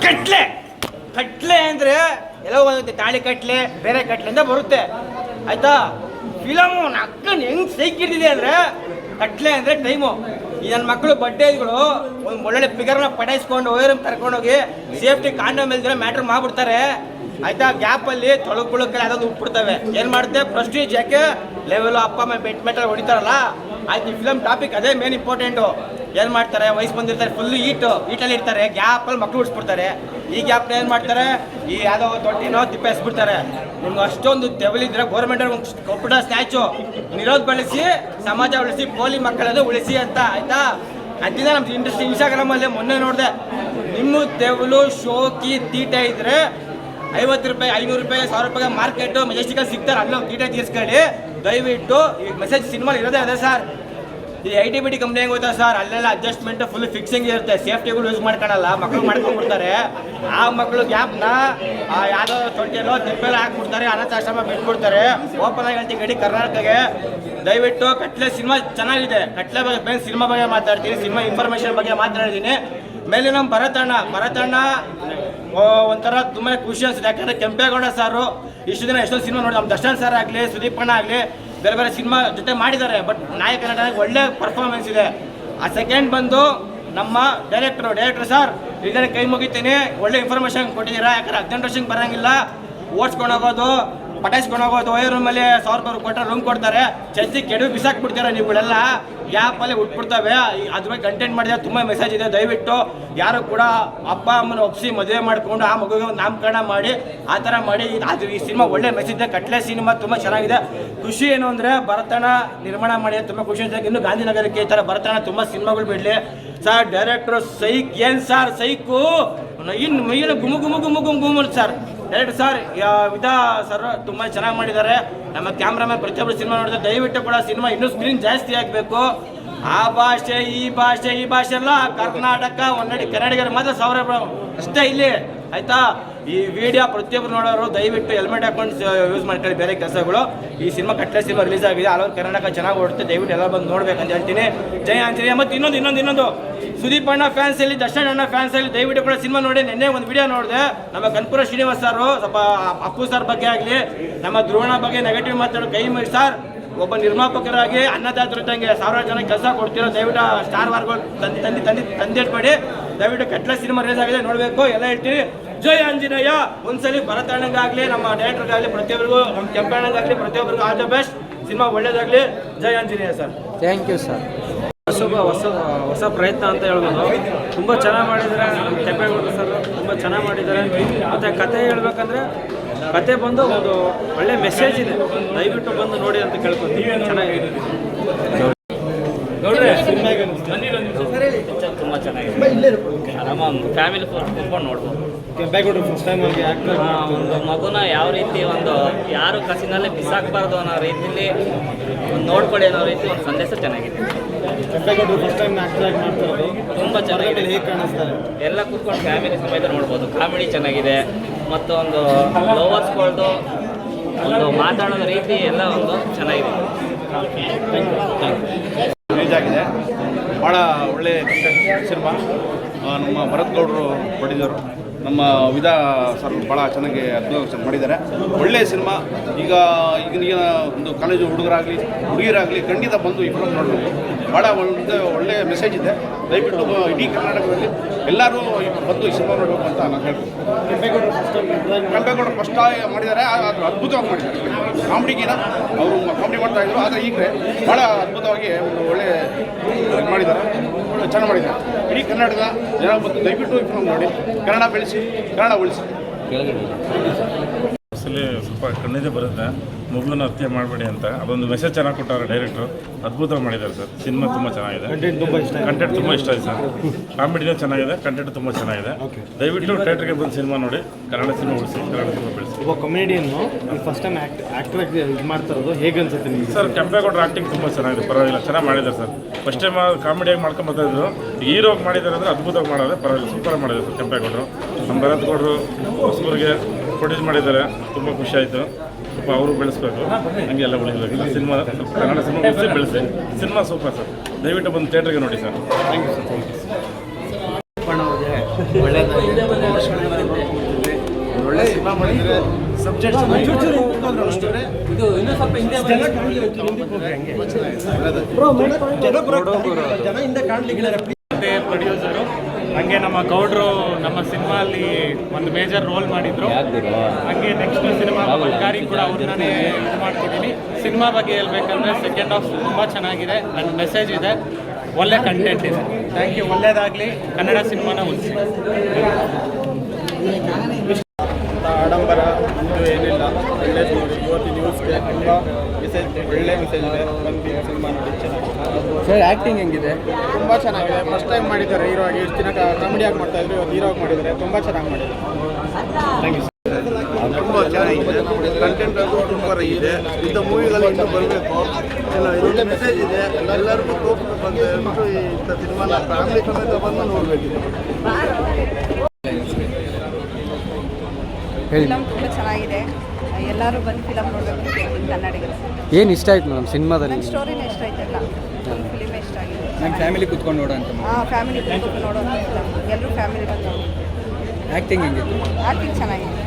ಕಟ್ಲೆ ಕಟ್ಲೆ ಅಂದರೆ ಎಲ್ಲೋ ಒಂದು ತಾಳಿ ಕಟ್ಲೆ ಬೇರೆ ಕಟ್ಲೆ ಅಂತ ಬರುತ್ತೆ ಆಯ್ತಾ. ಫಿಲಮು ಅಕ್ಕನ ಹೆಂಗೆ ಸೈಕಿಟ್ಟಿದೆ ಅಂದರೆ ಕಟ್ಲೆ ಅಂದರೆ ಟೈಮು. ಈ ನನ್ನ ಮಕ್ಕಳು ಬಡ್ಡೇಗಳು ಒಂದು ಒಳ್ಳೊಳ್ಳೆ ಫಿಗರ್ನ ಪಟಾಯಿಸ್ಕೊಂಡು ಓಯರನ್ನು ಕರ್ಕೊಂಡೋಗಿ ಸೇಫ್ಟಿ ಕಾಂಡಮ್ ಇಲ್ದಿರ ಮ್ಯಾಟ್ರ್ ಮಾಡ್ಬಿಡ್ತಾರೆ ಆಯ್ತಾ. ಗ್ಯಾಪಲ್ಲಿ ತೊಳಗುಳಕ್ಕೆ ಅದೊಂದು ಉಟ್ಬಿಡ್ತವೆ. ಏನು ಮಾಡುತ್ತೆ ಪ್ರೆಸ್ಟೀಜ್ ಯಾಕೆ ಲೆವೆಲು ಅಪ್ಪ ಅಮ್ಮ ಬೆಟ್ ಮೆಟಲ್ ಹೊಡಿತಾರಲ್ಲ ಆಯ್ತು. ಈ ಫಿಲಮ್ ಟಾಪಿಕ್ ಅದೇ ಮೇನ್ ಇಂಪಾರ್ಟೆಂಟು. ಏನು ಮಾಡ್ತಾರೆ ವಯಸ್ಸು ಬಂದಿರ್ತಾರೆ ಫುಲ್ಲು ಈಟಲ್ಲಿ ಇರ್ತಾರೆ, ಗ್ಯಾಪಲ್ಲಿ ಮಕ್ಕಳು ಉಡ್ಸ್ಬಿಡ್ತಾರೆ. ಈ ಗ್ಯಾಪ್ನ ಏನು ಮಾಡ್ತಾರೆ ಈ ಯಾವುದೋ ತೊಟ್ಟಿನೋ ತಿಪ್ಪೆ ಎಸ್ಬಿಡ್ತಾರೆ. ನಿಮ್ಗೆ ಅಷ್ಟೊಂದು ತೆವಲಿದ್ರೆ ಗೌರ್ಮೆಂಟವ್ರಿಗೆ ಒಂದು ಕೊಟ್ಬಿಡ ಸ್ಟ್ಯಾಚು ನಿರೋಧ ಬಳಸಿ ಸಮಾಜ ಉಳಿಸಿ ಪೋಲಿ ಮಕ್ಕಳನ್ನು ಉಳಿಸಿ ಅಂತ ಆಯ್ತಾ. ಅದರಿಂದ ನಮ್ದು ಇನ್ಸ್ಟಾಗ್ರಾಮಲ್ಲಿ ಮೊನ್ನೆ ನೋಡಿದೆ, ನಿಮ್ಮ ತೆವಲು ಶೋಕಿ ತೀಟ ಇದ್ರೆ 50 ರೂಪಾಯಿ 500 ರೂಪಾಯಿ 1000 ರೂಪಾಯಿ ಮಾರ್ಕೆಟು ಮೆಜೆಸ್ಟಿಕಲ್ಲಿ ಸಿಗ್ತಾರೆ, ಅಲ್ಲೋ ತೀಟ ತೀರಿಸ್ಕೊಳ್ಳಿ ದಯವಿಟ್ಟು. ಈ ಮೆಸೇಜ್ ಸಿನಿಮಾ ಇರೋದೇ ಅದೇ ಸರ್. ಈ IT-BT ಕಂಪ್ನಿ ಹೆಂಗೆ ಹೋಯ್ತಾ ಸರ್, ಅಲ್ಲೆಲ್ಲ ಅಡ್ಜಸ್ಟ್ಮೆಂಟ್ ಫುಲ್ ಫಿಕ್ಸಿಂಗ್ ಇರುತ್ತೆ, ಸೇಫ್ಟಿಗಳು ಯೂಸ್ ಮಾಡ್ಕೊಳಲ್ಲ, ಮಕ್ಕಳು ಮಾಡ್ಕೊಂಡ್ಬಿಡ್ತಾರೆ. ಆ ಮಕ್ಕಳು ಗ್ಯಾಪ್ನ ಯಾವುದೋ ತೊಟ್ಟಿಯಲ್ಲೋ ತಿಪ್ಪೆಲ್ಲ ಹಾಕ್ಬಿಡ್ತಾರೆ, ಅನಾಥಾಶ್ರಮ ಬಿಟ್ಬಿಡ್ತಾರೆ. ಓಪನ್ ಆಗಿ ಹೇಳ್ತೀನಿ ಗಡಿ ಕರ್ನಾಟಕಗೆ ದಯವಿಟ್ಟು ಕಟ್ಲೆ ಸಿನಿಮಾ ಚೆನ್ನಾಗಿದೆ. ಕಟ್ಲೆ ಬಗ್ಗೆ ಬೇರೆ ಸಿನಿಮಾ ಬಗ್ಗೆ ಮಾತಾಡ್ತೀನಿ, ಸಿನಿಮಾ ಇನ್ಫಾರ್ಮೇಷನ್ ಬಗ್ಗೆ ಮಾತಾಡ್ತೀನಿ. ಮೇಲೆ ನಮ್ಮ ಭರತಣ್ಣ ಒಂಥರ ತುಂಬ ಖುಷಿ ಅನಿಸುತ್ತೆ. ಯಾಕಂದರೆ ಕೆಂಪೇಗೌಡ ಸಾರು ಇಷ್ಟು ದಿನ ಎಷ್ಟೊಂದು ಸಿನಿಮಾ ನೋಡಿ, ನಮ್ಮ ದರ್ಶನ್ ಸರ್ ಆಗಲಿ ಸುದೀಪ್ ಅಣ್ಣ ಆಗಲಿ ಬೇರೆ ಬೇರೆ ಸಿನಿಮಾ ಜೊತೆ ಮಾಡಿದ್ದಾರೆ. ಬಟ್ ನಾಯಕ ನಟನಿಗೆ ಒಳ್ಳೆ ಪರ್ಫಾರ್ಮೆನ್ಸ್ ಇದೆ. ಆ ಸೆಕೆಂಡ್ ಬಂದು ನಮ್ಮ ಡೈರೆಕ್ಟರ್ ಸರ್ ಇದನ್ನು ಕೈ ಮುಗಿತೀನಿ, ಒಳ್ಳೆ ಇನ್ಫಾರ್ಮೇಷನ್ ಕೊಟ್ಟಿದ್ದೀರಾ. ಯಾಕಂದ್ರೆ 18 ವರ್ಷಕ್ಕೆ ಬರೋಂಗಿಲ್ಲ, ಓಡಿಸ್ಕೊಂಡು ಹೋಗೋದು ಪಟಾಯಿಸ್ಕೊಂಡು ಹೋಗೋದು, ಒಯ್ಯ ರೂಮಲ್ಲಿ 1000 ರೂಪಾಯಿ ಕೊಟ್ಟರೆ ರೂಮ್ ಕೊಡ್ತಾರೆ, ಚರ್ಚಿ ಕೆಡವಿ ಬಿಸಾಕ್ಬಿಡ್ತೀರ ನೀವುಗಳೆಲ್ಲ, ಗ್ಯಾಪಲ್ಲಿ ಉಟ್ಬಿಡ್ತವೆ. ಅದ್ರ ಬಗ್ಗೆ ಕಂಟೆಂಟ್ ಮಾಡಿದ್ರೆ ತುಂಬ ಮೆಸೇಜ್ ಇದೆ. ದಯವಿಟ್ಟು ಯಾರು ಕೂಡ ಅಪ್ಪ ಅಮ್ಮನ ಒಪ್ಪಿಸಿ ಮದುವೆ ಮಾಡಿಕೊಂಡು ಆ ಮಗುಗೆ ಒಂದು ನಾಮಕರಣ ಮಾಡಿ ಆ ಥರ ಮಾಡಿ. ಅದು ಈ ಸಿನಿಮಾ ಒಳ್ಳೆ ಮೆಸೇಜ್ ಇದೆ. ಕಟ್ಲೆ ಸಿನಿಮಾ ತುಂಬ ಚೆನ್ನಾಗಿದೆ. ಖುಷಿ ಏನು ಅಂದರೆ ಭರತಣ್ಣ ನಿರ್ಮಾಣ ಮಾಡಿ ತುಂಬ ಖುಷಿ ಇದೆ. ಇನ್ನು ಗಾಂಧಿನಗರಕ್ಕೆ ಈ ಥರ ಭರತಣ್ಣ ತುಂಬ ಸಿನಿಮಾಗಳು ಬಿಡಲಿ ಸರ್. ಡೈರೆಕ್ಟ್ರು ಸೈಕ್ ಏನು ಸರ್ ಸೈಕು ಇನ್ನು ಮೈನ ಗುಮು ಸರ್. ಡೈರೆಕ್ಟರ್ ಸರ್ ವಿಧಾ ಸರ್ ತುಂಬ ಚೆನ್ನಾಗಿ ಮಾಡಿದ್ದಾರೆ. ನಮ್ಮ ಕ್ಯಾಮ್ರಾಮನ್ ಪ್ರತಿಯೊಬ್ಬರು ಸಿನಿಮಾ ನೋಡಿದ್ರೆ ದಯವಿಟ್ಟು ಕೂಡ ಸಿನಿಮಾ ಇನ್ನೂ ಸ್ಕ್ರೀನ್ ಜಾಸ್ತಿ ಆಗಬೇಕು. ಆ ಭಾಷೆ ಈ ಭಾಷೆ ಎಲ್ಲ ಕರ್ನಾಟಕ ಕನ್ನಡಿಗರು ಮಾತ್ರ 1000 ಅಷ್ಟೇ ಇಲ್ಲಿ ಆಯಿತಾ. ಈ ವಿಡಿಯೋ ಪ್ರತಿಯೊಬ್ಬರು ನೋಡೋರು ದಯವಿಟ್ಟು ಹೆಲ್ಮೆಟ್ ಹಾಕೊಂಡು ಯೂಸ್ ಮಾಡ್ಕೊಳ್ಳಿ. ಬೇರೆ ಕೆಲಸಗಳು ಈ ಸಿನಿಮಾ ಕಟ್ಲೆ ಸಿನಿಮಾ ರಿಲೀಸ್ ಆಗಿದೆ, ಆಲ್ ಓವರ್ ಕರ್ನಾಟಕ ಚೆನ್ನಾಗಿ ಓಡುತ್ತೆ. ದಯವಿಟ್ಟು ಎಲ್ಲ ಬಂದು ನೋಡ್ಬೇಕಂತ ಹೇಳ್ತೀನಿ. ಜೈ ಆಂಜನೇಯ. ಮತ್ತು ಇನ್ನೊಂದು ಸುದೀಪ್ ಅಣ್ಣ ಫ್ಯಾನ್ಸಲ್ಲಿ ದರ್ಶನ್ ಅಣ್ಣ ಫ್ಯಾನ್ಸಲ್ಲಿ ದಯವಿಟ್ಟು ಕೂಡ ಸಿನಿಮಾ ನೋಡಿ. ನಿನ್ನೆ ಒಂದು ವಿಡಿಯೋ ನೋಡಿದೆ, ನಮ್ಮ ಕನ್ಪುರ ಶ್ರೀನಿವಾಸ್ ಸಾರು ಸ್ವಲ್ಪ ಅಪ್ಪು ಸರ್ ಬಗ್ಗೆ ಆಗಲಿ ನಮ್ಮ ಧ್ರುವಣ ಬಗ್ಗೆ ನೆಗೆಟಿವ್ ಮಾತಾಡೋ ಕೈ ಸರ್ ಒಬ್ಬ ನಿರ್ಮಾಪಕರಾಗಿ ಅನ್ನದಾತರ ಇದ್ದಂಗೆ 1000 ಜನ ಕೆಲಸ ಕೊಡ್ತಿರೋ. ದಯವಿಟ್ಟು ಸ್ಟಾರ್ ವಾರ್ಗಳು ತಂದಿಟ್ಬೇಡಿ. ದಯವಿಟ್ಟು ಕಟ್ಲೆ ಸಿನಿಮಾ ರಿಲೀಸ್ ಆಗಿದೆ, ನೋಡಬೇಕು. ಎಲ್ಲ ಹೇಳ್ತೀವಿ. ಜೈ ಆಂಜನೇಯ. ಒಂದ್ಸಲಿ ಭರತಣ್ಣಗಾಗಲಿ ನಮ್ಮ ಡೈರೆಕ್ಟರ್ಗಾಗಲಿ ಪ್ರತಿಯೊಬ್ಬರಿಗೂ ನಮ್ಮ ಕೆಂಪಣ್ಣಗಾಗಲಿ ಪ್ರತಿಯೊಬ್ಬರಿಗೂ ಆಲ್ ದ ಬೆಸ್ಟ್. ಸಿನಿಮಾ ಒಳ್ಳೇದಾಗಲಿ. ಜೈ Anjaneya sir. Thank you sir. ಹೊಸ ಪ್ರಯತ್ನ ಅಂತ ಹೇಳ್ಬೋದು. ತುಂಬ ಚೆನ್ನಾಗಿ ಮಾಡಿದ್ದಾರೆ ನಮ್ಮ ಕೆಂಪೇಗೌಡ ಸರ್, ತುಂಬ ಚೆನ್ನಾಗಿ ಮಾಡಿದ್ದಾರೆ. ಮತ್ತು ಕತೆ ಹೇಳ್ಬೇಕಂದ್ರೆ ಕತೆ ಬಂದು ಒಂದು ಒಳ್ಳೆ ಮೆಸೇಜ್ ಇದೆ, ದಯವಿಟ್ಟು ಬಂದು ನೋಡಿ ಅಂತ ಕೇಳ್ಕೊತೀವಿ. ಚೆನ್ನಾಗಿದೆ ನೋಡ್ರಿ. ತುಂಬ ಚೆನ್ನಾಗಿದೆ, ಆರಾಮ ಫ್ಯಾಮಿಲಿ ಕುತ್ಕೊಂಡು ನೋಡ್ಬೋದು. ಕೆಂಪೇಗೌಡ ಫಸ್ಟ್ ಟೈಮ್ ಆಗಿ ಒಂದು ಮಗುನ ಯಾವ ರೀತಿ ಒಂದು ಯಾರು ಕಸಿನಲ್ಲೇ ಬಿಸಾಕಬಾರ್ದು ಅನ್ನೋ ರೀತಿಯಲ್ಲಿ ಒಂದು ನೋಡ್ಕೊಳ್ಳಿ ಅನ್ನೋ ರೀತಿ ಒಂದು ಸಂದೇಶ ಚೆನ್ನಾಗಿದೆ. ಕೆಂಪೇಗೌಡರು ಫಸ್ಟ್ ಟೈಮ್ ಆಕ್ಟರ್ ಆಗಿ ಮಾಡ್ತಾರೆ, ತುಂಬ ಚೆನ್ನಾಗಿದೆ. ಹೇಗೆ ಕಾಣಿಸ್ತಾರೆ ಎಲ್ಲ ಕೂತ್ಕೊಂಡು ಫ್ಯಾಮಿಲಿ ಸಮೇತ ನೋಡ್ಬೋದು. ಕಾಮಿಡಿ ಚೆನ್ನಾಗಿದೆ ಮತ್ತು ಒಂದು ಲವರ್ಸ್ಗಳದ್ದು ಒಂದು ಮಾತಾಡೋದ ರೀತಿ ಎಲ್ಲ ಒಂದು ಚೆನ್ನಾಗಿದೆ. ರಿಲೀಸ್ ಆಗಿದೆ. ಭಾಳ ಒಳ್ಳೆ ಸಿನಿಮಾ. ನಮ್ಮ ಭರತ್ ಗೌಡರು ಪಡೆದರು, ನಮ್ಮ ವಿಧಾ ಸರ್ ಭಾಳ ಚೆನ್ನಾಗಿ ಅದ್ಭುತ ಮಾಡಿದ್ದಾರೆ. ಒಳ್ಳೆಯ ಸಿನಿಮಾ. ಈಗಿನ ಒಂದು ಕಾಲೇಜು ಹುಡುಗಿಯರಾಗಲಿ ಖಂಡಿತ ಬಂದು ಈ ಫಿಲಮ್ ನೋಡಬೇಕು. ಭಾಳ ಒಳ್ಳೆಯ ಮೆಸೇಜ್ ಇದೆ. ದಯವಿಟ್ಟು ಇಡೀ ಕರ್ನಾಟಕದಲ್ಲಿ ಎಲ್ಲರೂ ಬಂದು ಈ ಸಿನಿಮಾ ನೋಡಬೇಕು ಅಂತ ನಾನು ಹೇಳ್ತೀನಿ. ಕೆಂಪೇಗೌಡರು ಫಸ್ಟ್ ಮಾಡಿದ್ದಾರೆ, ಅದು ಅದ್ಭುತವಾಗಿ ಮಾಡಿದ್ದಾರೆ. ಕಾಮಿಡಿಗಿನ ಅವರು ಕಾಮಿಡಿ ಮಾಡ್ತಾಯಿದ್ರು, ಆದರೆ ಈಗಲೇ ಭಾಳ ಅದ್ಭುತವಾಗಿ ಒಂದು ಒಳ್ಳೆ ಮಾಡಿದ್ದಾರೆ, ಚೆನ್ನಾಗಿ ಮಾಡಿದ್ದಾರೆ. ಇಡೀ ಕರ್ನಾಟಕ ಜನ ಬಂದು ದಯವಿಟ್ಟು ಈ ಫಿಲಮ್ ನೋಡಿ, ಕನ್ನಡ ಬೆಳೆಸಿ, ಕನ್ನಡ ಉಳಿಸಿ. ಸ್ವಲ್ಪ ಕಣ್ಣಿದೆ ಬರುತ್ತೆ, ಮಗುನ ಹತ್ಯೆ ಮಾಡಬೇಡಿ ಅಂತ ಅದೊಂದು ಮೆಸೇಜ್ ಚೆನ್ನಾಗಿ ಕೊಟ್ಟಾರೆ ಡೈರೆಕ್ಟ್ರು. ಅದ್ಭುತವಾಗಿ ಮಾಡಿದ್ದಾರೆ ಸರ್. ಸಿನಿಮಾ ತುಂಬ ಚೆನ್ನಾಗಿದೆ, ಕಂಟೆಂಟ್ ತುಂಬ ಇಷ್ಟ ಆಯಿತು ಸರ್. ಕಾಮಿಡಿನೂ ಚೆನ್ನಾಗಿದೆ, ಕಂಟೆಂಟ್ ತುಂಬ ಚೆನ್ನಾಗಿದೆ. ದಯವಿಟ್ಟು ಥಿಯೇಟ್ರಿಗೆ ಬಂದು ಸಿನಿಮಾ ನೋಡಿ, ಕನ್ನಡ ಸಿನಿಮಾ ಉಳಿಸಿ, ಕನ್ನಡ ಸಿನಿಮಾ ಬೆಳೆಸಿ. ಒಬ್ಬ ಕಾಮಿಡಿಯನ್ನು ಫಸ್ಟ್ ಟೈಮ್ ಆ್ಯಕ್ಟರ್ ಆಗಿ ಇದು ಮಾಡ್ತಿರೋದು ಹೇಗೆ ಅನ್ಸುತ್ತೆ ನಿಮಗೆ ಸರ್? ಕೆಂಪೇಗೌಡರ ಆ್ಯಕ್ಟಿಂಗ್ ತುಂಬ ಚೆನ್ನಾಗಿದೆ, ಪರವಾಗಿಲ್ಲ, ಚೆನ್ನಾಗಿ ಮಾಡಿದ್ದಾರೆ ಸರ್. ಫಸ್ಟ್ ಟೈಮ್ ಕಾಮಿಡಿಯಾಗಿ ಮಾಡ್ಕೊಂಬರ್ತಾಯಿದ್ರು, ಹೀರೋಗಿ ಮಾಡಿದ್ದಾರೆ ಅಂದರೆ ಅದ್ಭುತವಾಗಿ ಮಾಡಿದ್ರೆ ಪರವಾಗಿಲ್ಲ, ಸೂಪರಾಗಿ ಮಾಡಿದ್ದಾರೆ ಸರ್ ಕೆಂಪೇಗೌಡರು. ನಮ್ಮ ಭರತ್ ಗೌಡರು ಹೊಸಬರಿಗೆ ಪ್ರೊಡ್ಯೂಸ್ ಮಾಡಿದ್ದಾರೆ, ತುಂಬ ಖುಷಿ ಆಯಿತು. ಸ್ವಲ್ಪ ಅವರು ಬೆಳೆಸ್ಬೇಕು, ಹಂಗೆ ಎಲ್ಲ ಉಳಿಬೇಕು. ಸಿನಿಮಾ ಕನ್ನಡ ಸಿನಿಮಾ ಉಳಿಸಿ ಬೆಳೆಸಿ. ಸಿನಿಮಾ ಸೂಪರ್ ಸರ್, ದಯವಿಟ್ಟು ಬಂದು ಥಿಯೇಟ್ರಿಗೆ ನೋಡಿ ಸರ್. Thank you sir. ಒಳ್ಳೆ ಸಿನಿಮಾ ಮಾಡಿದರೆ ಸಬ್ಜೆಕ್ಟ್ ಪ್ರೊಡ್ಯೂಸರು ಹಂಗೆ ನಮ್ಮ ಗೌಡ್ರು ನಮ್ಮ ಸಿನಿಮಾ ಅಲ್ಲಿ ಒಂದು ಮೇಜರ್ ರೋಲ್ ಮಾಡಿದ್ರು. ಹಂಗೆ ನೆಕ್ಸ್ಟ್ ಸಿನಿಮಾ ಬಲ್ಕಾರಿ ಕೂಡ ಅವ್ರನ್ನೇ ಇದು ಮಾಡ್ತಿದ್ದೀನಿ. ಸಿನಿಮಾ ಬಗ್ಗೆ ಹೇಳ್ಬೇಕಂದ್ರೆ ಸೆಕೆಂಡ್ ಹಾಫ್ ತುಂಬ ಚೆನ್ನಾಗಿದೆ ಆ್ಯಂಡ್ ಮೆಸೇಜ್ ಇದೆ, ಒಳ್ಳೆ ಕಂಟೆಂಟ್ ಇದೆ. Thank you. ಒಳ್ಳೇದಾಗಲಿ, ಕನ್ನಡ ಸಿನಿಮಾನ ಉಳಿಸಿ. ಆಡಂಬರ ಇದು ಏನಿಲ್ಲ, ಒಳ್ಳೆ ಸ್ಟೋರಿ. ಇವತ್ತು ನ್ಯೂಸ್ಗೆ ತುಂಬ ಮೆಸೇಜ್, ಒಳ್ಳೆ ಮೆಸೇಜ್ ಇದೆ. ಬಂದು ಸಿನಿಮಾ ನೋಡಿ ಚೆನ್ನಾಗಿ. ಸರ್ ಆ್ಯಕ್ಟಿಂಗ್ ಹೆಂಗಿದೆ? ತುಂಬ ಚೆನ್ನಾಗಿದೆ. ಫಸ್ಟ್ ಟೈಮ್ ಮಾಡಿದ್ದಾರೆ ಹೀರೋ ಆಗಿ. ಎಷ್ಟು ದಿನ ಕಾಮಿಡಿಯಾಗಿ ಮಾಡ್ತಾಯಿದ್ರು, ಇವತ್ತು ಹೀರೋ ಆಗಿ ಮಾಡಿದ್ದಾರೆ. ತುಂಬ ಚೆನ್ನಾಗಿ ಮಾಡಿದ್ದಾರೆ. ತುಂಬ ಚೆನ್ನಾಗಿದೆ. ಕಂಟೆಂಟ್ ಅದು ತುಂಬ ಇದೆ. ಇಂಥ ಮೂವಿಗಳು ಇನ್ನೂ ಬರಬೇಕು. ಎಲ್ಲ ಇದೊಂದು ಮೆಸೇಜ್ ಇದೆ, ಎಲ್ಲರಿಗೂ ತೋರಿಸ್ಬೇಕು ಅಂತ ಹೇಳ್ಬಿಟ್ಟು ಇಂಥ ಸಿನಿಮಾನ ಫ್ಯಾಮಿಲಿ ಸಮೇತ ಬಂದು ನೋಡಬೇಕಿದೆ. ಫಿಲಮ್ ತುಂಬ ಚೆನ್ನಾಗಿದೆ. ಎಲ್ಲರೂ ಬಂದು ಫಿಲಮ್ ನೋಡಬೇಕು ಕನ್ನಡಿಗರು. ಏನು ಇಷ್ಟ ಆಯ್ತು ಮೇಡಮ್ ಸಿನಿಮಾದಲ್ಲಿ? ನನ್ನ ಸ್ಟೋರಿನೇ ಇಷ್ಟ ಆಯ್ತಲ್ಲ, ಫಿಲಿಮ್ ಇಷ್ಟ ಆಗಿದೆ. ನಮ್ಮ ಫ್ಯಾಮಿಲಿ ಕುತ್ಕೊಂಡು ನೋಡೋ ಅಂತ. ಹಾಂ, ಫ್ಯಾಮಿಲಿ ಕುತ್ಕೊಂಡು ನೋಡುವಂಥ ಫಿಲಮ್. ಎಲ್ಲರೂ ಫ್ಯಾಮಿಲಿ ಬಂದು ನೋಡಿ. ಆ್ಯಕ್ಟಿಂಗ್ ಹೆಂಗಿತ್ತು? ಆ್ಯಕ್ಟಿಂಗ್ ಚೆನ್ನಾಗಿದೆ.